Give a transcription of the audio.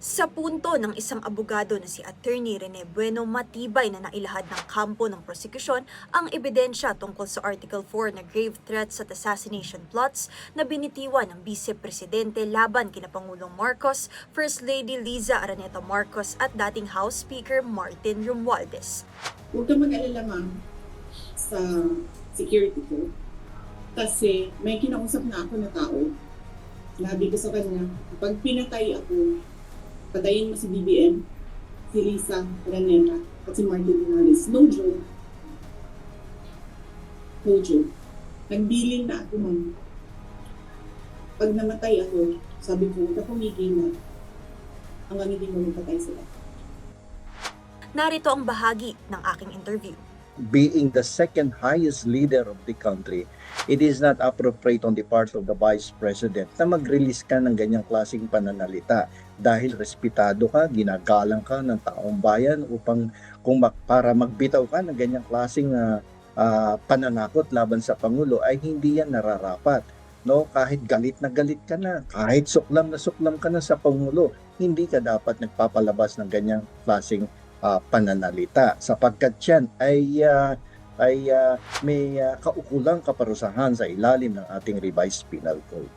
Sa punto ng isang abogado na si Attorney Rene Bueno, matibay na nailahad ng kampo ng prosekusyon ang ebidensya tungkol sa Article 4 na grave threats at assassination plots na binitiwan ng Vice Presidente laban kina Pangulong Marcos, First Lady Liza Araneta Marcos at dating House Speaker Martin Romualdez. Huwag kang mag-alala, ma'am, sa security ko. Kasi may kinausap na ako na tao. Sabi ko sa kanya, pag pinatay ako, patayin mo si BBM, si Liza Araneta, at si Martin Romualdez. No joke. No joke. Nagbilin na ako, ma'am. Pag namatay ako, sabi ko, huwag ka pumigil na hanggang hindi mo mapatay sila. Narito ang bahagi ng aking interview. Being the second highest leader of the country, it is not appropriate on the part of the Vice President na mag-release ka ng ganyang klaseng pananalita dahil respetado ka, ginagalang ka ng taong bayan upang para magbitaw ka ng ganyang klaseng pananakot laban sa Pangulo ay hindi yan nararapat. No, kahit galit na galit ka na, kahit suklam ka na sa Pangulo, hindi ka dapat nagpapalabas ng ganyang klaseng pananalita sapagkat yan ay may kaukulang kaparusahan sa ilalim ng ating revised penal code.